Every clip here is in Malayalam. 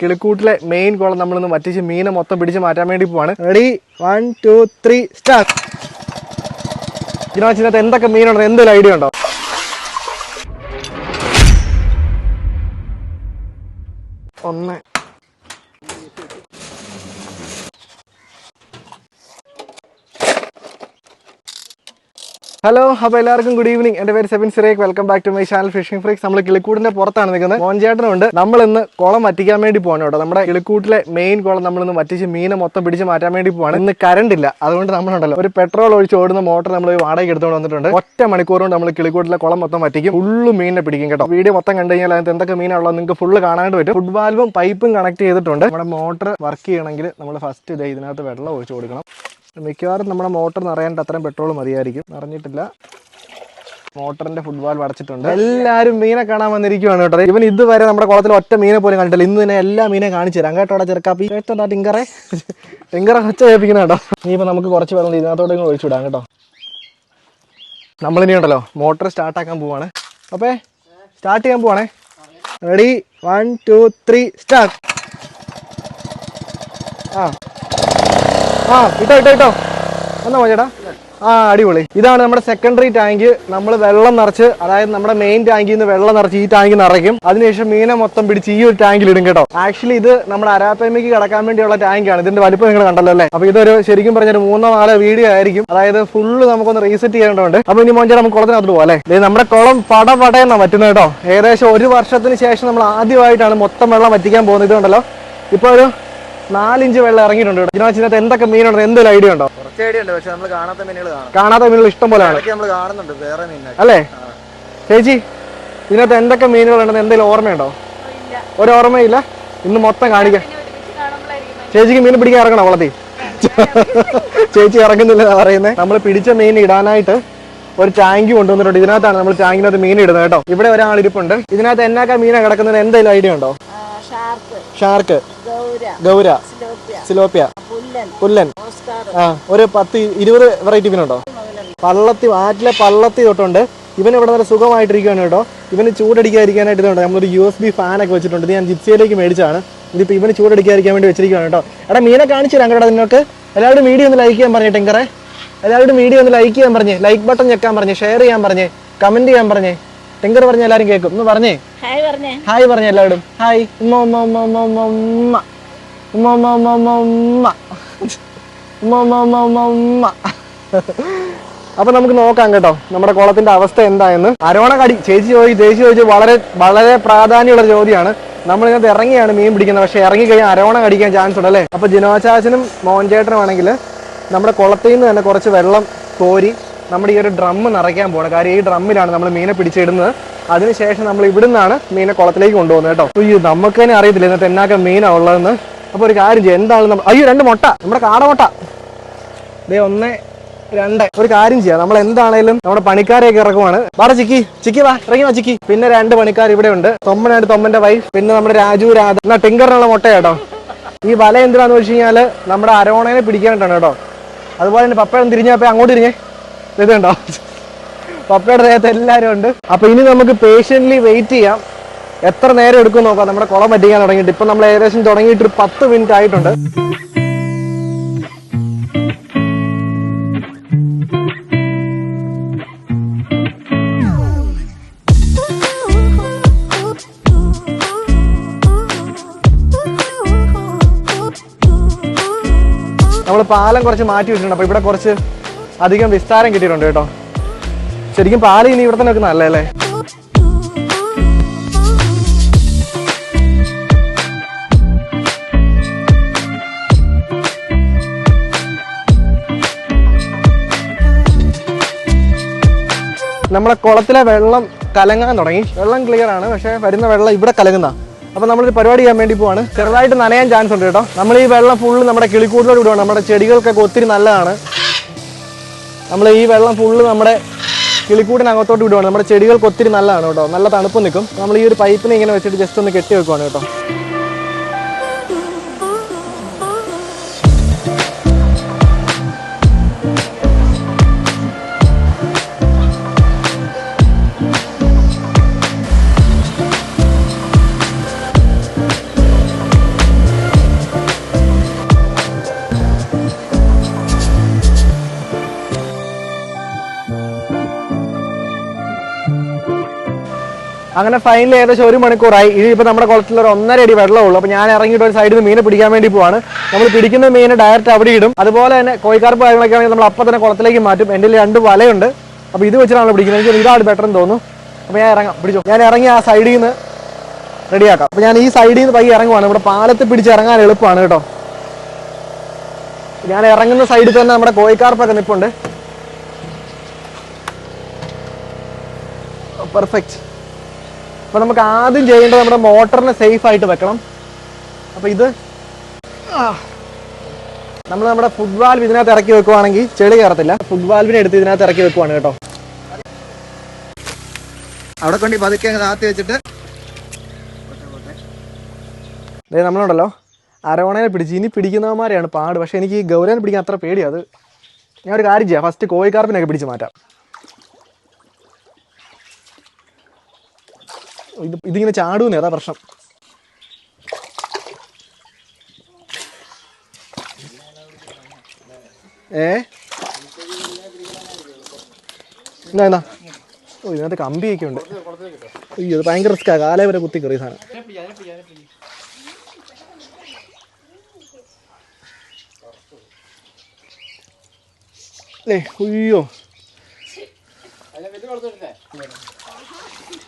കിളിക്കൂട്ടിലെ മെയിൻ കുളം നമ്മളിന്ന് വറ്റിച്ച് മീനെ മൊത്തം പിടിച്ച് മാറ്റാൻ വേണ്ടി പോവാണ്. Ready 1 2 3 start. ഇതിനകത്ത് എന്തൊക്കെ മീനുണ്ടോ, എന്തെങ്കിലും ഐഡിയ ഉണ്ടോ? ഒന്ന് ഹലോ, അപ്പോൾ എല്ലാവർക്കും ഗുഡ് ഈവനിങ്. എൻ്റെ പേര് Sebin Sirek. Welcome back to my channel fishing freaks. നമ്മൾ കിളിക്കൂട്ടിന്റെ പുറത്താണ് നിൽക്കുന്നത്. മോൻചേട്ടനുണ്ട്. നമ്മൾ ഇന്ന് കുളം വറ്റിക്കാൻ വേണ്ടി പോകണം കേട്ടോ. നമ്മുടെ കിളിക്കൂട്ടിലെ മെയിൻ കുളം നമ്മളിന്ന് വറ്റിച്ച് മീനെ മൊത്തം പിടിച്ച് മാറ്റാൻ വേണ്ടി പോവാണ്. ഇന്ന് കറണ്ട് ഇല്ല, അതുകൊണ്ട് നമ്മളുണ്ടല്ലോ ഒരു പെട്രോൾ ഒഴിച്ച് ഓടുന്ന മോട്ടർ നമ്മൾ വാടകയ്ക്ക് എടുത്തുകൊണ്ട് വന്നിട്ടുണ്ട്. ഒറ്റ മണിക്കൂർ കൊണ്ട് നമ്മൾ കിളിക്കൂട്ടിലെ കുളം മൊത്തം വറ്റിക്കും. ഫുള്ള് മീനിനെ പിടിക്കും കേട്ടോ. വീഡിയോ മൊത്തം കണ്ടു കഴിഞ്ഞാൽ അതിനകത്ത് എന്തൊക്കെ മീനാണുള്ളത് നിങ്ങൾക്ക് ഫുള്ള് കാണാനായിട്ട് പറ്റും. ഫുഡ് വാൽവും പൈപ്പും കണക്ട് ചെയ്തിട്ടുണ്ട്. നമ്മുടെ മോട്ടർ വർക്ക് ചെയ്യണമെങ്കിൽ നമ്മൾ ഫസ്റ്റ് ഇതിനകത്ത് വെള്ളം ഒഴിച്ച് കൊടുക്കണം. മിക്കവാറും നമ്മുടെ മോട്ടർ നിറയാനായിട്ട് അത്രയും പെട്രോൾ മതിയായിരിക്കും. നിറഞ്ഞിട്ടില്ല. മോട്ടറിന്റെ ഫുഡ് വാൽവ് അടച്ചിട്ടുണ്ട്. എല്ലാവരും മീനെ കാണാൻ വന്നിരിക്കുകയാണ് കേട്ടോ. ഇവൻ ഇതുവരെ നമ്മുടെ കുളത്തിൽ ഒറ്റ മീനെ പോലും കണ്ടിട്ടില്ല. ഇന്ന് തന്നെ എല്ലാ മീനെ കാണിച്ചു തരാം കേട്ടോടെ. ചെറുക്കാപ്പി കേട്ടോ, ടിങ്കറെ ഒച്ച കേൾപ്പിക്കുന്ന കേട്ടോ. ഇനിയിപ്പോൾ നമുക്ക് കുറച്ച് വെള്ളം ഇതിനകത്തോടെ ഒഴിച്ചുവിടാം കേട്ടോ. നമ്മളിനി ഉണ്ടല്ലോ മോട്ടർ സ്റ്റാർട്ടാക്കാൻ പോവാണ്. അപ്പേ സ്റ്റാർട്ട് ചെയ്യാൻ പോവാണേ. Ready 1 2 3 start. ഇട്ടോ എന്നാ ചേട്ടാ. അടിപൊളി. ഇതാണ് നമ്മുടെ സെക്കൻഡറി ടാങ്ക്. നമ്മൾ വെള്ളം നിറച്ച്, അതായത് നമ്മുടെ മെയിൻ ടാങ്കിൽ നിന്ന് വെള്ളം നിറച്ച് ഈ ടാങ്ക് നിറയ്ക്കും. അതിനുശേഷം മീനെ മൊത്തം പിടിച്ച് ഈ ഒരു ടാങ്കിൽ ഇടും കേട്ടോ. ആക്ച്വലി ഇത് നമ്മുടെ അരാപ്പയ്മയ്ക്ക് കിടക്കാൻ വേണ്ടിയുള്ള ടാങ്കാണ്. ഇതിന്റെ വലിപ്പം നിങ്ങൾ കണ്ടല്ലോ അല്ലേ. അപ്പൊ ഇതൊരു ശരിക്കും പറഞ്ഞൊരു 3-4 വീഡിയോ ആയിരിക്കും. അതായത് ഫുള്ള് നമുക്കൊന്ന് റീസെറ്റ് ചെയ്യേണ്ടതുണ്ട്. അപ്പൊ ഇനി മോഞ്ചാ നമുക്ക് കുളത്തിനകത്ത് പോകാം അല്ലേ. നമ്മുടെ കുളം പടപടയെന്നാണ് പറ്റുന്നത് കേട്ടോ. ഏകദേശം 1 വർഷത്തിന് ശേഷം നമ്മൾ ആദ്യമായിട്ടാണ് മൊത്തം വെള്ളം വറ്റിക്കാൻ പോകുന്നത്. ഇതുണ്ടല്ലോ ഇപ്പൊ ഒരു 4 ഇഞ്ച് വെള്ളം ഇറങ്ങിയിട്ടുണ്ട്. ഇതിനകത്ത് എന്തൊക്കെ മീനുണ്ടോ, എന്തെങ്കിലും ഐഡിയ ഉണ്ടോ? പക്ഷെ നമ്മൾ കാണാത്ത മീനുകൾ ഇഷ്ടം പോലെയാണ് അല്ലേ ചേച്ചി? ഇതിനകത്ത് എന്തൊക്കെ മീനുകളുണ്ടെന്ന് എന്തെങ്കിലും ഓർമ്മയുണ്ടോ? ഒരു ഓർമ്മയില്ല. ഇന്ന് മൊത്തം കാണിക്കാം. ചേച്ചിക്ക് മീൻ പിടിക്കാൻ ഇറങ്ങണം കുളത്തിൽ. ചേച്ചി ഇറങ്ങുന്നില്ല പറയുന്നത്. നമ്മൾ പിടിച്ച മീൻ ഇടാനായിട്ട് ഒരു ടാങ്ക് കൊണ്ടുവന്നിട്ടുണ്ട്. ഇതിനകത്താണ് നമ്മൾ ടാങ്കിനകത്ത് മീൻ ഇടുന്നത് കേട്ടോ. ഇവിടെ ഒരാൾ ഇരിപ്പുണ്ട്. ഇതിനകത്ത് എന്നാക്കാ മീനാ കിടക്കുന്നത്, എന്തെങ്കിലും ഐഡിയ ഉണ്ടോ? ഷാർക്ക്, ഗൗര, സിലോപ്പിയ, പുല്ലൻ. ഒരു 10-20 വെറൈറ്റി മീനുണ്ടോ? ആറ്റിലെ പള്ളത്തി തൊട്ടുണ്ട്. ഇവന് ഇവിടെ നല്ല സുഖമായിട്ടിരിക്കുകയാണ് കേട്ടോ. ഇവന് ചൂടടിക്കാതിരിക്കാനായിട്ട് ഇതുണ്ട്. നമ്മളൊരു USB ഫാനൊക്കെ വെച്ചിട്ടുണ്ട്. ഇത് ഞാൻ ജിപ്സിയിലേക്ക് മേടിച്ചാണ്. ഇതിപ്പോൾ ഇവന് ചൂടടിക്കാതിരിക്കാൻ വേണ്ടി വെച്ചിരിക്കുകയാണ് കേട്ടോ. എടാ മീനെ കാണിച്ചു തരാം കേട്ടോ നിങ്ങൾക്ക്. എല്ലാവരും വീഡിയോ ഒന്ന് ലൈക്ക് ചെയ്യാൻ പറഞ്ഞേ. ടെങ്കറെ എല്ലാവരും വീഡിയോ ഒന്ന് ലൈക്ക് ചെയ്യാൻ പറഞ്ഞേ. ലൈക്ക് ബട്ടൺ ഞെക്കാൻ പറഞ്ഞേ. ഷെയർ ചെയ്യാൻ പറഞ്ഞേ. കമന്റ് ചെയ്യാൻ പറഞ്ഞേ. ടെങ്കർ പറഞ്ഞ എല്ലാവരും കേൾക്കും. ഒന്ന് പറഞ്ഞേ. ഹായ് പറഞ്ഞേ എല്ലാവരും. ഹായ്. അപ്പൊ നമുക്ക് നോക്കാം കേട്ടോ നമ്മുടെ കുളത്തിന്റെ അവസ്ഥ എന്തായെന്ന്. അരോണ കടി ചേച്ചി ചോദിച്ച് വളരെ വളരെ പ്രാധാന്യമുള്ള ചോദ്യമാണ്. നമ്മളിതിനകത്ത് ഇറങ്ങിയാണ് മീൻ പിടിക്കുന്നത്. പക്ഷെ ഇറങ്ങി കഴിഞ്ഞാൽ അരോണ കടിക്കാൻ ചാൻസ് ഉണ്ട് അല്ലേ. അപ്പൊ ജിനോചാച്ചനും മോൻചേട്ടനും ആണെങ്കിൽ നമ്മുടെ കുളത്തിൽ നിന്ന് തന്നെ കുറച്ച് വെള്ളം കോരി നമ്മുടെ ഈ ഒരു ഡ്രം നിറയ്ക്കാൻ പോകണം. കാര്യം ഈ ഡ്രമ്മിലാണ് നമ്മൾ മീനെ പിടിച്ചിടുന്നത്. അതിനുശേഷം നമ്മൾ ഇവിടുന്നാണ് മീനെ കുളത്തിലേക്ക് കൊണ്ടുപോകുന്നത് കേട്ടോ. അയ്യോ നമുക്ക് തന്നെ അറിയത്തില്ല ഇന്നത്തെ എന്നാക്ക മീനാണ് ഉള്ളതെന്ന്. അപ്പോൾ ഒരു കാര്യം ചെയ്യാം. എന്താണ് അയ്യോ 2 മുട്ട, നമ്മുടെ കാടമുട്ട. 1 2. ഒരു കാര്യം ചെയ്യാം. നമ്മൾ എന്താണേലും നമ്മുടെ പണിക്കാരെയൊക്കെ ഇറക്കുവാണ്. വാട ചിക്കി വാ, ഇറങ്ങി വാ ചിക്കി. പിന്നെ 2 പണിക്കാർ ഇവിടെ ഉണ്ട്. തൊമ്മനായിട്ട് തൊമ്മന്റെ വൈഫ്, പിന്നെ നമ്മുടെ രാജു രാധ. എന്നാ ടിങ്കറിനുള്ള മുട്ട കേട്ടോ. ഈ വല എന്തിനാന്ന് വെച്ച് കഴിഞ്ഞാൽ നമ്മുടെ അരോണയെ പിടിക്കാനായിട്ടാണ് കേട്ടോ. അതുപോലെ തന്നെ പപ്പയുടെ തിരിഞ്ഞപ്പോ അങ്ങോട്ട് തിരിഞ്ഞേ. ഇതുണ്ടോ പപ്പയുടെ ദേഹത്ത് എല്ലാവരും ഉണ്ട്. അപ്പൊ ഇനി നമുക്ക് പേഷ്യന്റ്ലി വെയിറ്റ് ചെയ്യാം. എത്ര നേരം എടുക്കും നോക്കാം നമ്മുടെ കുളം പറ്റിക്കാൻ തുടങ്ങിയിട്ട്. ഇപ്പൊ നമ്മൾ ഏകദേശം തുടങ്ങിയിട്ട് ഒരു 10 മിനിറ്റ് ആയിട്ടുണ്ട്. നമ്മൾ പാലം കുറച്ച് മാറ്റി വെച്ചിട്ടുണ്ട്. അപ്പൊ ഇവിടെ കുറച്ച് അധികം വിസ്താരം കിട്ടിയിട്ടുണ്ട് കേട്ടോ. ശരിക്കും പാല് ഇനി ഇവിടെ തന്നെ വെക്കുന്ന നല്ലല്ലേ. നമ്മളെ കുളത്തിലെ വെള്ളം കലങ്ങാൻ തുടങ്ങി. വെള്ളം ക്ലിയർ ആണ്, പക്ഷെ വരുന്ന വെള്ളം ഇവിടെ കലങ്ങുന്ന. അപ്പൊ നമ്മളൊരു പരിപാടി ചെയ്യാൻ വേണ്ടി പോവാണ്. ചെറുതായിട്ട് നനയാൻ ചാൻസ് ഉണ്ട് കേട്ടോ. നമ്മൾ ഈ വെള്ളം ഫുള്ള് നമ്മുടെ കിളിക്കൂട്ടിലോട്ട് വിടുവാണ്. നമ്മുടെ ചെടികൾക്കൊക്കെ ഒത്തിരി നല്ലതാണ്. നമ്മൾ ഈ വെള്ളം ഫുള്ള് നമ്മുടെ കിളിക്കൂട്ടിനകത്തോട്ട് വിടുവാണ്. നമ്മുടെ ചെടികൾക്ക് ഒത്തിരി നല്ലതാണ് കേട്ടോ. നല്ല തണുപ്പ് നിൽക്കും. നമ്മൾ ഈ ഒരു പൈപ്പിനെ ഇങ്ങനെ വെച്ചിട്ട് ജസ്റ്റ് ഒന്ന് കെട്ടി വെക്കുവാണ് കേട്ടോ. അങ്ങനെ ഫൈനൽ ഏകദേശം 1 മണിക്കൂറായി. ഇനിയിപ്പോൾ നമ്മുടെ കുളത്തിൽ ഒരു 1.5 അടി വെള്ളമുള്ളൂ. അപ്പോൾ ഞാൻ ഇറങ്ങിയിട്ട് ഒരു സൈഡിൽ നിന്ന് മീനെ പിടിക്കാൻ വേണ്ടി പോവാണ്. നമ്മൾ പിടിക്കുന്ന മീനെ ഡയറക്റ്റ് അവിടെ ഇടും. അതുപോലെ തന്നെ കോഴിക്കാർപ്പ് കാര്യങ്ങളൊക്കെ ആണെങ്കിൽ നമ്മൾ അപ്പം തന്നെ കുളത്തിലേക്ക് മാറ്റും. എൻ്റെ 2 വലയുണ്ട്. അപ്പോൾ ഇത് വെച്ചിട്ടാണ് പിടിക്കുന്നത്. എനിക്ക് ഇതാണ് ബെറ്റർ എന്ന് തോന്നുന്നു. അപ്പോൾ ഞാൻ ഇറങ്ങാം. പിടിച്ചോ. ഞാൻ ഇറങ്ങി ആ സൈഡിൽ നിന്ന് റെഡിയാക്കാം. അപ്പോൾ ഞാൻ ഈ സൈഡിൽ നിന്ന് പയ്യെ ഇറങ്ങുവാണ്. ഇവിടെ പാലത്ത് പിടിച്ച് ഇറങ്ങാൻ എളുപ്പമാണ് കേട്ടോ. ഞാൻ ഇറങ്ങുന്ന സൈഡിൽ തന്നെ നമ്മുടെ കോഴിക്കാർപ്പൊക്കെ നിൽപ്പുണ്ട്. പെർഫെക്റ്റ്. അപ്പോൾ നമുക്ക് ആദ്യം ചെയ്യേണ്ടത് നമ്മുടെ മോട്ടറിനെ സേഫ് ആയിട്ട് വെക്കണം. അപ്പോൾ ഇത് നമ്മുടെ ഫുഡ് വാൽവ് ഇതിനകത്ത് ഇറക്കി വെക്കുവാണെങ്കിൽ ചെളി കയറത്തില്ല. ഫുഡ് വാൽവിനെ എടുത്ത് ഇതിനകത്ത് ഇറക്കി വെക്കുവാണ് കേട്ടോ. അവിടെ കൊണ്ട് പതുക്കെ താത്തി വെച്ചിട്ട് നമ്മളുണ്ടല്ലോ അരവണയെ പിടിച്ച് ഇനി പിടിക്കുന്നവന്മാരെയാണ് പാട്. പക്ഷേ എനിക്ക് ഈ ഗൗരവനെ പിടിക്കാൻ അത്ര പേടിയാണ്. അത് ഞാൻ ഒരു കാര്യം ചെയ്യാം. ഫസ്റ്റ് കോഴിക്കാർപ്പിനൊക്കെ പിടിച്ച് മാറ്റാം. ഇതിങ്ങനെ ചാടുന്നേ, അതാ പ്രശ്നം. എന്നാ ഓ ഇതിനകത്ത് കമ്പിയൊക്കെ ഉണ്ട്. അയ്യോ അത് ഭയങ്കര റിസ്ക്കാണ്. കാലേ വരെ കുത്തി കയറിയ സാധനം. അയ്യോ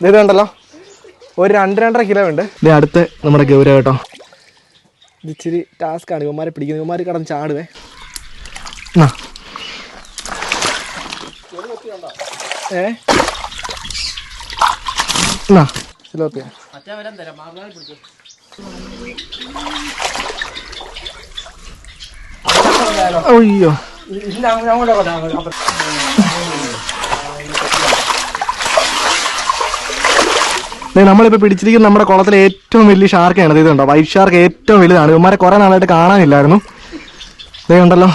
ഇതുണ്ടല്ലോ ഒരു 2-2.5 കിലോ ഉണ്ട്. ഇത് അടുത്ത് നമ്മുടെ ഗൗരവ കേട്ടോ. ഇത് ഇച്ചിരി ടാസ്ക്കാണ് ഇവന്മാരെ പിടിക്കുന്നത്. ഇവന്മാർ കടന്ന് ചാടുവേ. സിലോപ്പിയ അയ്യോ നമ്മളിപ്പോൾ പിടിച്ചിരിക്കുന്ന നമ്മുടെ കുളത്തിലെ ഏറ്റവും വലിയ ഷാർക്കാണ്. ഇതുണ്ടോ വൈറ്റ് ഷാർക്ക് ഏറ്റവും വലുതാണ്. ഇവന്മാരെ കുറേ നാളായിട്ട് കാണാനില്ലായിരുന്നു. ഇതേ ഉണ്ടല്ലോ.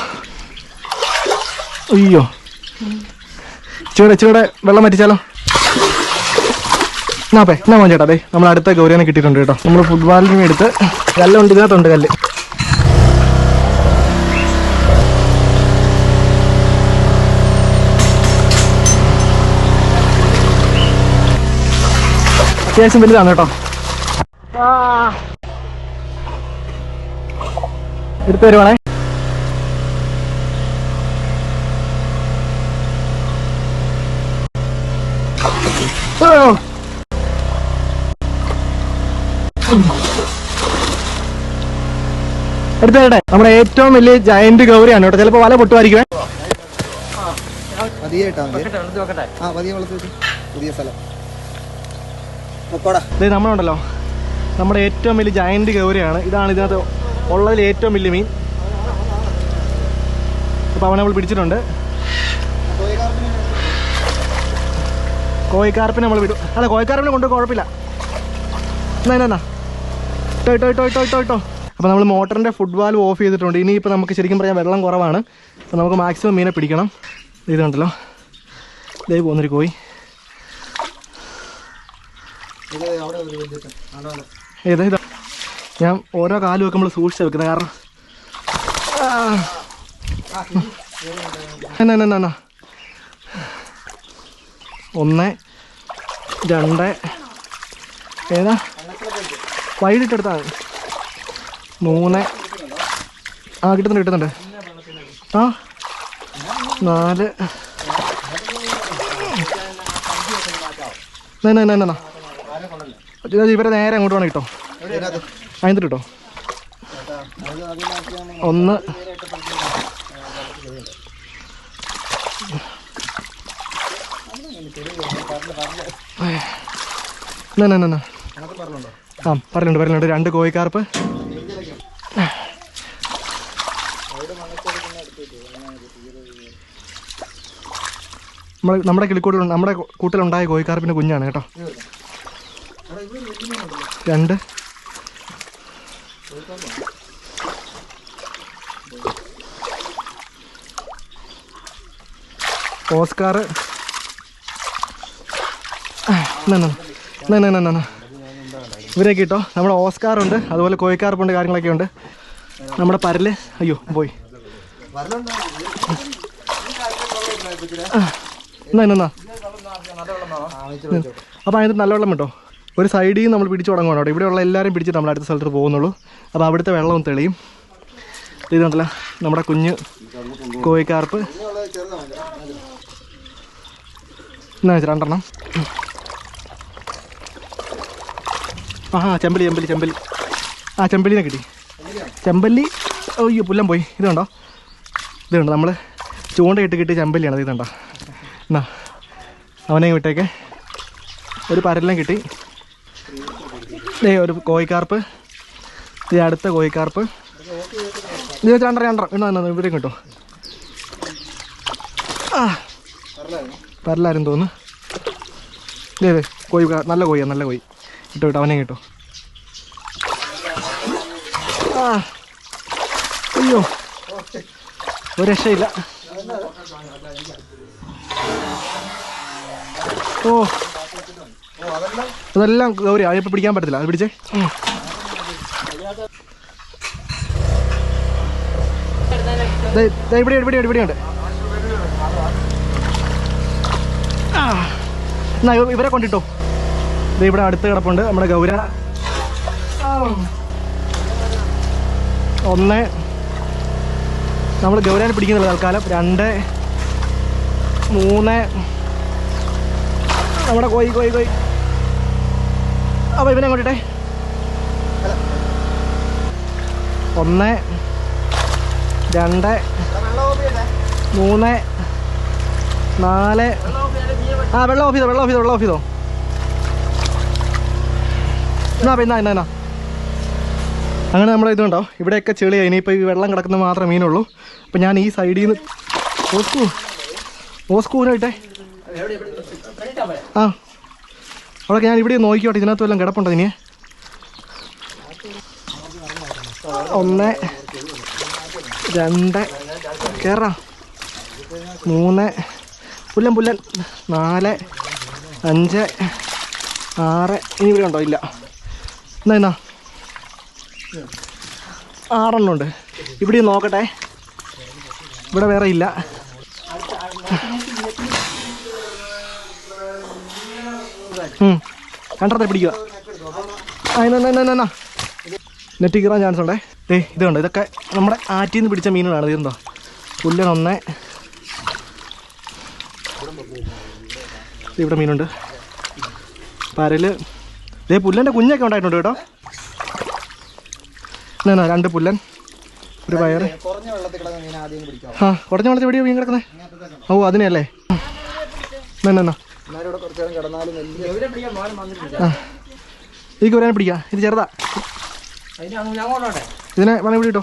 അയ്യോ ഇച്ചിരി വെള്ളം വറ്റിച്ചാലോ. എന്നാ മോൻ ചേട്ടാ അതെ നമ്മൾ അടുത്ത ഗൗരവനെ കിട്ടിയിട്ടുണ്ട് കേട്ടോ. നമ്മൾ ഫുഡ് വാൽവിനെ എടുത്ത് കല്ലുണ്ട്, ഇതിനകത്തുണ്ട് കല്ല്. അത്യാവശ്യം വലുതാണ് കേട്ടോ. എടുത്തു വരുവാണേ. എടുത്തേട്ടെ നമ്മുടെ ഏറ്റവും വലിയ ജയന്റ് ഗൗരിയാണ് കേട്ടോ. ചിലപ്പോ വല പൊട്ടുമായിരിക്കുവേ. നമ്മളുണ്ടല്ലോ നമ്മുടെ ഏറ്റവും വലിയ ജയന്റ് ഗൗരിയാണ്. ഇതാണ് ഇതിനകത്ത് ഉള്ളതിൽ ഏറ്റവും വലിയ മീൻ. അപ്പൊ അവനെ നമ്മൾ പിടിച്ചിട്ടുണ്ട്. കോഴിക്കാർപ്പിനെ നമ്മൾ വിടും. അല്ല കോഴിക്കാർപ്പിനെ കൊണ്ട് കുഴപ്പമില്ല. എന്നാ ഇട്ടോ. അപ്പോൾ നമ്മൾ മോട്ടറിൻ്റെ ഫുഡ് വാൽവ് ഓഫ് ചെയ്തിട്ടുണ്ട്. ഇനിയിപ്പോൾ നമുക്ക് ശരിക്കും പറയാൻ വെള്ളം കുറവാണ്. അപ്പോൾ നമുക്ക് മാക്സിമം മീനെ പിടിക്കണം. ഇത് കണ്ടല്ലോ ഇതേ പോകുന്നൊരു കോഴി. ഇതാ ഞാൻ ഓരോ കാലും ഒക്കെ നമ്മൾ സൂക്ഷിച്ച് വെക്കുന്നത്. കാരണം എന്നാ 1 2 ഏതാ വൈകിട്ടെടുത്താൽ 3 കിട്ടുന്നുണ്ട് 4 ഇവരെ നേരെ അങ്ങോട്ട് വേണം കിട്ടോ. അതിന് കിട്ടോ 1 പറഞ്ഞിട്ടുണ്ട് 2 കോഴിക്കാർപ്പ്. നമ്മുടെ കിളിക്കൂട്ടിൽ നമ്മുടെ കൂട്ടിലുണ്ടായ കോഴിക്കാർപ്പിൻ്റെ കുഞ്ഞാണ് കേട്ടോ. 2 ഓസ്കാർ. ഇവരൊക്കെ കിട്ടോ. നമ്മുടെ ഓസ്കാറുണ്ട്, അതുപോലെ കോഴിക്കാർപ്പുണ്ട്, കാര്യങ്ങളൊക്കെ ഉണ്ട്. നമ്മുടെ പരല് അയ്യോ പോയി. എന്നാ അപ്പോൾ അതിനകത്ത് നല്ല വെള്ളം കിട്ടോ. ഒരു സൈഡിൽ നിന്ന് നമ്മൾ പിടിച്ചു തുടങ്ങുകയാണ് കേട്ടോ. ഇവിടെയുള്ള എല്ലാവരും പിടിച്ചിട്ട് നമ്മൾ അടുത്ത സ്ഥലത്ത് പോകുന്നുള്ളൂ. അപ്പോൾ അവിടുത്തെ വെള്ളം തെളിയും. ഇതുണ്ടല്ലോ നമ്മുടെ കുഞ്ഞ് കോഴിക്കാർപ്പ്. എന്നാ വെച്ചാൽ 2 ചെമ്പല്ലി. ചെമ്പല്ലിനെ കിട്ടി. ചെമ്പല്ലി. അയ്യോ പുല്ലം പോയി. ഇതുണ്ടോ നമ്മൾ ചൂണ്ടയിട്ട് കിട്ടിയ ചെമ്പല്ലിയാണ്. ഇതുണ്ടോ എന്നാ അവനെ വിട്ടേക്ക്. ഒരു പരലിനെ കിട്ടി. ഒരു കോഴിക്കാർപ്പ്. അടുത്ത കോഴിക്കാർപ്പ്. ഇത് 2 എന്നാ ഇവിടെ കിട്ടോ. പരലാരും തോന്നുന്നു. ഇതേ കോഴി. നല്ല കോഴി കിട്ടോ. അവനെ കിട്ടോ. അയ്യോ ഒരു രക്ഷയില്ല. അതെല്ലാം ഗൗരി. അതിപ്പോൾ പിടിക്കാൻ പറ്റത്തില്ല. അത് പിടിച്ചേ. ഇവിടെയുണ്ട്. എന്നാ ഇവരെ കൊണ്ടിട്ടോ. ഇവിടെ അടുത്ത് കിടപ്പുണ്ട് നമ്മുടെ ഗൗര. 1 നമ്മൾ ഗൗരാനെ പിടിക്കുന്നില്ല തൽക്കാലം. 2 3 നമ്മുടെ കോഴി. അപ്പോൾ ഇവനെ കൊണ്ടിട്ടെ. 1 2 3 4. വെള്ളം ഓഫ് ചെയ്തോ. എന്നാ അങ്ങനെ നമ്മൾ ഇതുണ്ടോ. ഇവിടെയൊക്കെ ചെളിയായി. ഇനിയിപ്പോൾ ഈ വെള്ളം കിടക്കുന്ന മാത്രമേ മീനുള്ളൂ. അപ്പം ഞാൻ ഈ സൈഡിൽ നിന്ന് ഓസ്കൂനെ ഇട്ടെ. അവിടെയൊക്കെ ഞാൻ ഇവിടെ നോക്കിക്കോട്ടെ. ഇതിനകത്ത് വല്ലതും കിടപ്പുണ്ടോ ഇനി? 1 2 കയറാം. 3 പുല്ലൻ 4 5 6. ഇനി ഇവിടെ ഉണ്ടോ? ഇല്ല. എന്നാ 6 ഉണ്ട്. ഇവിടെ നോക്കട്ടെ. ഇവിടെ വേറെ ഇല്ല. രണ്ടത്തെ പിടിക്കുക. നെറ്റ് കീറാൻ ചാൻസ് ഉണ്ടേ. ഇതുണ്ട്. ഇതൊക്കെ നമ്മുടെ ആറ്റിൽ നിന്ന് പിടിച്ച മീനുകളാണ്. ഇതെന്തോ പുല്ലൻ 1. ഇവിടെ മീനുണ്ട്. പരല്. പുല്ലൻ്റെ കുഞ്ഞൊക്കെ ഉണ്ടായിട്ടുണ്ട് കേട്ടോ. 2 പുല്ലൻ, ഒരു പയർ. കുറഞ്ഞ വെള്ളത്തിൽ എവിടെയോ മീൻ കിടക്കുന്നത്? അതിനെയല്ലേ. ഈ കുരാനെ പിടിക്കാം. ഇത് ചെറുതാ. ഇതിനെ വേണം ഇവിടെ കിട്ടോ.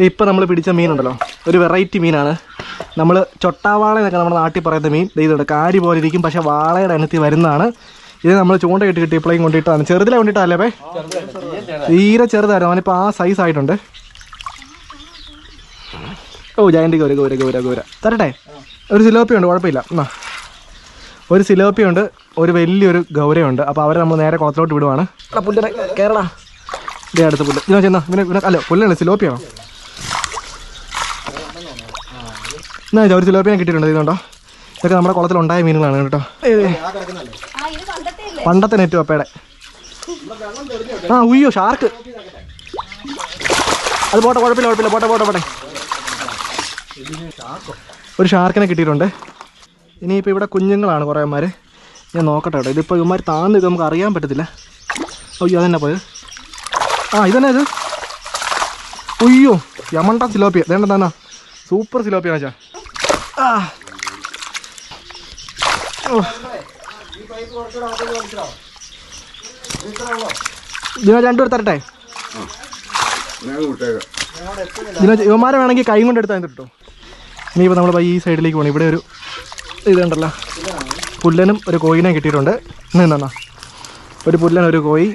ഇപ്പം നമ്മൾ പിടിച്ച മീനുണ്ടല്ലോ, ഒരു വെറൈറ്റി മീനാണ്. നമ്മൾ ചൊട്ടാവാള എന്നൊക്കെ നമ്മുടെ നാട്ടിൽ പറയുന്ന മീൻ. ഇതുണ്ട്. കാരി പോലെ ഇരിക്കും, പക്ഷേ വാളയുടെ അനത്തി വരുന്നതാണ്. ഇത് നമ്മൾ ചൂണ്ടയിട്ട് കിട്ടി ഇപ്പോഴേക്കും കൊണ്ടിട്ടാണ്. ചെറുതിലെ കൊണ്ടിട്ടല്ലേ പേ? തീരെ ചെറുതായിരുന്നു. അവനിപ്പോൾ ആ സൈസ് ആയിട്ടുണ്ട്. ജയന്റ് ഗൗര തരട്ടെ. ഒരു സിലോപ്പിയുണ്ട്, കുഴപ്പമില്ല. ഒരു സിലോപ്പിയുണ്ട്, ഒരു വലിയൊരു ഗൗരയുണ്ട്. അപ്പോൾ അവരെ നമ്മൾ നേരെ കുളത്തിലോട്ട് വിടുവാണ്. പുല്ലിനെ കേരള. ഇതേ അടുത്ത പുല്ല്. ഇതിനോ ചെന്നാ അല്ല പുല്ലാണ്, സിലോപ്പിയാണോ? എന്നാ ഒരു സിലോപ്പിനെ കിട്ടിയിട്ടുണ്ട്. ഇതുണ്ടോ? ഇതൊക്കെ നമ്മുടെ കുളത്തിലുണ്ടായ മീനുകളാണ് കേട്ടോ. പണ്ടത്തെ നെറ്റ് പപ്പയുടെ. ഉയ്യോ ഷാർക്ക്. അത് പോട്ടെ, കുഴപ്പമില്ല. പോട്ടെ. ഒരു ഷാർക്കിനെ കിട്ടിയിട്ടുണ്ട്. ഇനിയിപ്പോൾ ഇവിടെ കുഞ്ഞുങ്ങളാണ് കുറേമാർ. ഞാൻ നോക്കട്ടെ കേട്ടോ. ഇതിപ്പോൾ ഇവന്മാർ താന്ന് ഇത് നമുക്ക് അറിയാൻ പറ്റത്തില്ല. അയ്യോ അതെന്നാ പോയത്. ഇതന്നെ ഇത്. ഉയ്യോ യമണ്ട സിലോപ്പിയ. വേണ്ടെന്നാ സൂപ്പർ സിലോപ്പിയ വെച്ചാ. ഇതിനെ 2 പേർ തരട്ടെ. ഇവന്മാരെ വേണമെങ്കിൽ കൈ കൊണ്ട് എടുത്താൽ കിട്ടോ. ഇനിയിപ്പോൾ നമ്മൾ ഈ സൈഡിലേക്ക് പോകണം. ഇവിടെ ഒരു ഇതുണ്ടല്ലോ, പുല്ലനും ഒരു കോഴിനെ കിട്ടിയിട്ടുണ്ട്. എന്നാ ഒരു പുല്ലൻ, ഒരു കോഴി,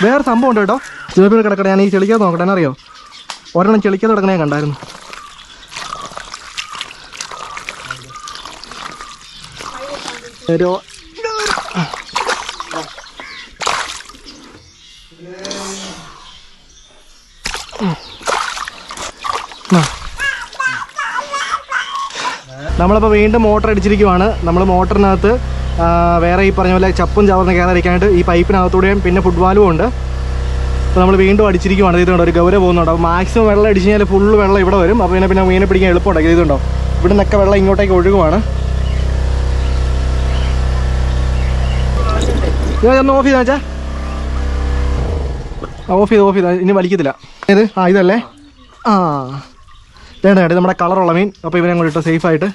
വേറെ സംഭവം ഉണ്ട് കേട്ടോ. ചെറുപ്പിൽ കിടക്കട്ടെ. ഞാൻ ഈ ചെളിക്കാതെ നോക്കട്ടെ. എന്നറിയോ, ഒരെണ്ണം ചെളിക്കാതെ കിടക്കണേ കണ്ടായിരുന്നു. നമ്മളിപ്പോൾ വീണ്ടും മോട്ടർ അടിച്ചിരിക്കുവാണ്. നമ്മൾ മോട്ടറിനകത്ത് വേറെ ഈ പറഞ്ഞ പോലെ ചപ്പും ചവർന്ന് കയറാതിരിക്കാനായിട്ട് ഈ പൈപ്പിനകത്തൂടെയും പിന്നെ ഫുട്ബോളും ഉണ്ട്. അപ്പോൾ നമ്മൾ വീണ്ടും അടിച്ചിരിക്കുവാണ്. ഇതുണ്ടോ ഒരു ഗൗര പോകുന്നുണ്ട്. അപ്പോൾ മാക്സിമം വെള്ളം അടിച്ച് കഴിഞ്ഞാൽ ഫുള്ള് വെള്ളം ഇവിടെ വരും. അപ്പോൾ പിന്നെ മീനെ പിടിക്കാൻ എളുപ്പമുണ്ടാക്കി. ഇതുണ്ടോ ഇവിടെ നിന്നൊക്കെ വെള്ളം ഇങ്ങോട്ടേക്ക് ഒഴുകുവാണ്. ഒന്ന് ഓഫ് ചെയ്താ വെച്ചാൽ ഓഫ് ചെയ്ത് ഇനി വലിക്കത്തില്ല. ഏത് ഇതല്ലേ വേണ്ട ഇത് നമ്മുടെ കളറുള്ള മീൻ. അപ്പോൾ ഇവനെ അങ്ങോട്ട് ഇട്ടോ സേഫായിട്ട്.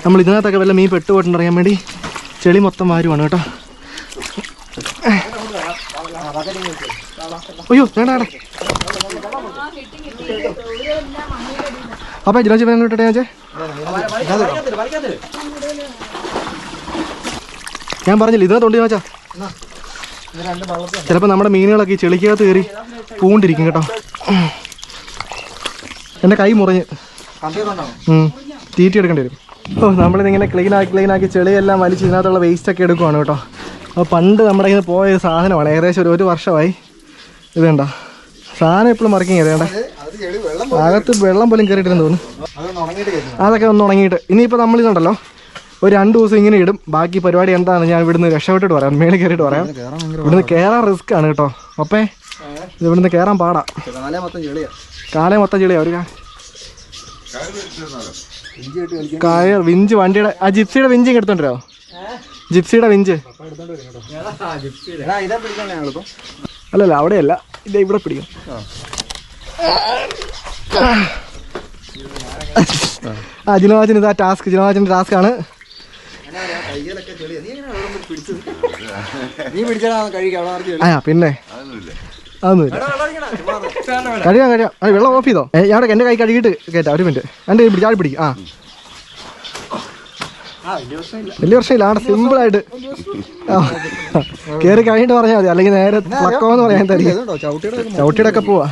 നമ്മൾ ഇതിനകത്തൊക്കെ വല്ല മീൻ പെട്ടുപോയിട്ടുണ്ടറിയാൻ വേണ്ടി ചെളി മൊത്തം വാരുവാണ് കേട്ടോ. അയ്യോ വേണ്ട. അപ്പോൾ ജിനോജി വേണം ഇട്ടെ ഞാൻ പറഞ്ഞില്ല ഇതിനകത്തുണ്ട് ചോദിച്ചാ. ചിലപ്പോൾ നമ്മുടെ മീനുകളൊക്കെ ഈ ചെളിക്കകത്ത് കയറി പൂണ്ടിരിക്കും കേട്ടോ. എൻ്റെ കൈ മുറിഞ്ഞ് തീറ്റി എടുക്കേണ്ടി വരും. നമ്മളിതിങ്ങനെ ക്ലീനാക്കി ചെളിയെല്ലാം വലിച്ച് ഇതിനകത്തുള്ള വേസ്റ്റൊക്കെ എടുക്കുവാണ് കേട്ടോ. അപ്പോൾ പണ്ട് നമ്മുടെ ഇങ്ങനെ പോയ സാധനമാണ്. ഏകദേശം ഒരു വർഷമായി. ഇത് വേണ്ട സാധനം എപ്പോഴും മറിക്കിങ് വേണ്ട. അകത്ത് വെള്ളം പോലും കയറിയിട്ടെന്ന് തോന്നുന്നു. അതൊക്കെ ഒന്ന് ഉണങ്ങിയിട്ട് ഇനിയിപ്പോൾ നമ്മളിതുണ്ടല്ലോ ഒരു 2 ദിവസം ഇങ്ങനെ ഇടും. ബാക്കി പരിപാടി എന്താണെന്ന് ഞാൻ ഇവിടുന്ന് രക്ഷപ്പെട്ടിട്ട് പറയാം. മേളിൽ കയറിയിട്ട് പറയാം. ഇവിടുന്ന് കയറാൻ റിസ്ക് ആണ് കേട്ടോ. അപ്പേ ഇത് ഇവിടുന്ന് കയറാൻ പാടാ. കാലേ മൊത്തം ചെളിയാ. ഒരു കയർ വിഞ്ച് വണ്ടിയുടെ ജിപ്സിയുടെ വിഞ്ച് എടുത്തോണ്ടോ. ജിപ്സിയുടെ വിഞ്ച് അല്ലല്ല അവിടെയല്ല. ഇല്ല ഇവിടെ പിടിക്കും. ജിനോജന് ഇതാ ടാസ്ക്. ജിനോജൻ്റെ ടാസ്ക്കാണ്. പിന്നെ അതൊന്നുമില്ല. കഴിയാം. അത് വെള്ളം ഓഫ് ചെയ്തോ. ഞാൻ എൻ്റെ കൈ കഴുകിയിട്ട് കേട്ടാ. ഒരു മിനിറ്റ് എൻ്റെ ചാടി പിടിക്കും. വലിയ പ്രശ്നമില്ല. അവിടെ സിമ്പിളായിട്ട് കയറി കഴിഞ്ഞിട്ട് പറഞ്ഞാൽ മതി. അല്ലെങ്കിൽ നേരെ പ്ലക്കോന്ന് പറയാൻ തരിക. ചവിട്ടിയുടെ ഒക്കെ പോവാ.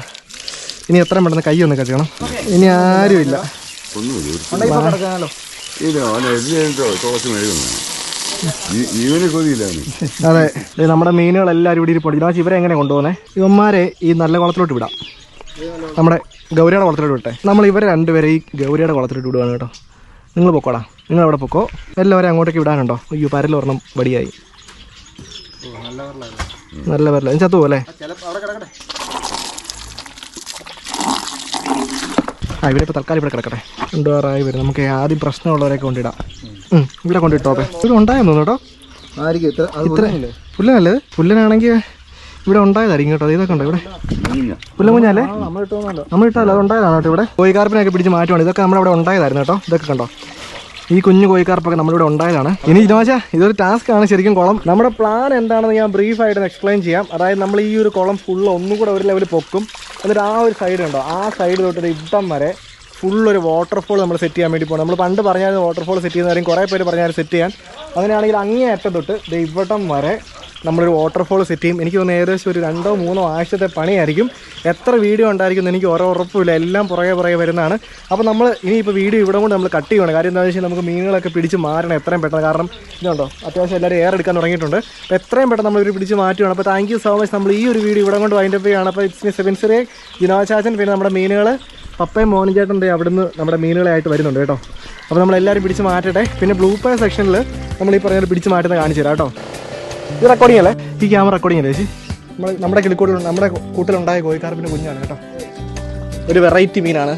ഇനി എത്രയും പെട്ടെന്ന് കൈ ഒന്ന് കഴുകണം. ഇനി ആരുമില്ല. അതെ നമ്മുടെ മീനുകളെല്ലാവരും ഇവിടെ ഇരിപ്പുണ്ട്. ഇതിനകത്ത് ഇവരെ എങ്ങനെ കൊണ്ടുപോകുന്നത്? ഇവന്മാരെ ഈ നല്ല കുളത്തിലോട്ട് വിടാം. നമ്മുടെ ഗൗരിയുടെ കുളത്തിലോട്ട് വിട്ടെ. നമ്മൾ ഇവരെ രണ്ടുപേരെ ഈ ഗൗരിയുടെ കുളത്തിലോട്ട് വിടുവാണ് കേട്ടോ. നിങ്ങൾ പൊക്കോടാ. നിങ്ങൾ അവിടെ പൊക്കോ. എല്ലാവരും അങ്ങോട്ടേക്ക് വിടാനുണ്ടോ? അയ്യോ പരലൊരെണ്ണം വടിയായി. നല്ല പരല ചത്തു പോകല്ലേ? ഇവിടെ ഇപ്പോൾ തൽക്കാലം ഇവിടെ കിടക്കട്ടെ. 2 ആറായി വരും. നമുക്ക് ആദ്യം പ്രശ്നമുള്ളവരെയൊക്കെ കൊണ്ടിടാം. ഇവിടെ കൊണ്ടിട്ടോ. ഇവിടെ ഉണ്ടായെന്ന് തോന്നുന്നു കേട്ടോ. ഇത്ര പുല്ലനല്ലേ? പുല്ലനാണെങ്കിൽ ഇവിടെ ഉണ്ടായതായിരിക്കും കേട്ടോ. ഇതൊക്കെ ഉണ്ടോ ഇവിടെ? പുല്ല കുഞ്ഞല്ലേ നമ്മൾ ഇട്ടല്ലോ. അത് ഉണ്ടായതാണ് കേട്ടോ. ഇവിടെ കോഴിക്കാർപ്പിനൊക്കെ പിടിച്ച് മാറ്റുവാണ്. ഇതൊക്കെ നമ്മുടെ ഇവിടെ ഉണ്ടായതായിരുന്നു കേട്ടോ. ഇതൊക്കെ കണ്ടോ. ഈ കുഞ്ഞു കോഴിക്കാർപ്പൊക്കെ നമ്മളിവിടെ ഉണ്ടായതാണ്. ഇനി ജിനോജ ഇതൊരു ടാസ്ക് ആണ് ശരിക്കും. കുളം നമ്മുടെ പ്ലാൻ എന്താണെന്ന് ഞാൻ ബ്രീഫായിട്ട് എക്സ്പ്ലെയിൻ ചെയ്യാം. അതായത് നമ്മൾ ഈ ഒരു കുളം ഫുള്ള് ഒന്നുകൂടെ ഒരു ലെവൽ പൊക്കും. എന്നിട്ട് ആ ഒരു സൈഡ് ഉണ്ടോ, ആ സൈഡ് തൊട്ട് ഇവിടം വരെ ഫുള്ളൊരു വാട്ടർഫോൾ നമ്മൾ സെറ്റ് ചെയ്യാൻ വേണ്ടി പോകണം. നമ്മൾ പണ്ട് പറഞ്ഞാൽ വാട്ടർഫോൾ സെറ്റ് ചെയ്യുന്ന കാര്യം കുറേ പേര് പറഞ്ഞാൽ സെറ്റ് ചെയ്യാൻ. അങ്ങനെയാണെങ്കിൽ അങ്ങേ അറ്റം തൊട്ട് ഇവിടം വരെ നമ്മളൊരു വാട്ടർഫോൾ സെറ്റ് ചെയ്യും. എനിക്ക് തോന്നുന്നു ഏകദേശം ഒരു 2-3 ആഴ്ചത്തെ പണിയായിരിക്കും. എത്ര വീഡിയോ ഉണ്ടായിരിക്കും എനിക്ക് ഉറപ്പില്ല. എല്ലാം പുറകെ വരുന്നതാണ്. അപ്പോൾ നമ്മൾ ഇനിയിപ്പോൾ വീഡിയോ ഇവിടെ കൊണ്ട് നമ്മൾ കട്ട് ചെയ്യണം. കാര്യം എന്താണെന്ന് വെച്ചാൽ നമുക്ക് മീനുകളൊക്കെ പിടിച്ച് മാറണം എത്രയും പെട്ടെന്ന്. കാരണം ഇതുണ്ടോ അത്യാവശ്യം എല്ലാവരും എയർ എടുക്കാൻ തുടങ്ങിയിട്ടുണ്ട്. അപ്പോൾ എത്രയും പെട്ടെന്ന് നമ്മൾ പിടിച്ച് മാറ്റുകയാണ്. അപ്പോൾ താങ്ക് യു സോ മച്ച്. നമ്മൾ ഈ ഒരു വീഡിയോ ഇവിടെ കൊണ്ട് വൈൻഡപ്പ് ചെയ്യുകയാണ്. അപ്പോൾ ഇറ്റ്സ് മീ സെബിൻസിറെ ജിനോചാച്ചൻ. പിന്നെ നമ്മുടെ മീനുകൾ പപ്പയും മോനും ചേട്ടൻ്റെ അവിടുന്ന് നമ്മുടെ മീനുകളായിട്ട് വരുന്നുണ്ട് കേട്ടോ. അപ്പോൾ നമ്മളെല്ലാവരും പിടിച്ച് മാറ്റട്ടെ. പിന്നെ ബ്ലൂ പേ സെക്ഷനിൽ നമ്മൾ ഈ പറഞ്ഞ പിടിച്ച് മാറ്റുന്നത് കാണിച്ചു തരാം കേട്ടോ. ഇത് റെക്കോർഡിംഗ് അല്ലേ? ഈ ക്യാമറ റെക്കോർഡിംഗ് അല്ലേ ചേച്ചി? നമ്മുടെ കിളിക്കൂട്ടിൽ നമ്മുടെ കൂട്ടിലുണ്ടായ കോഴിക്കാർപ്പിൻ്റെ കുഞ്ഞാണ് കേട്ടോ. ഒരു വെറൈറ്റി മീനാണ്.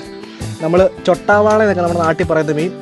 നമ്മൾ ചൊട്ടാവാള എന്നൊക്കെ നമ്മുടെ നാട്ടിൽ പറയുന്ന മീൻ.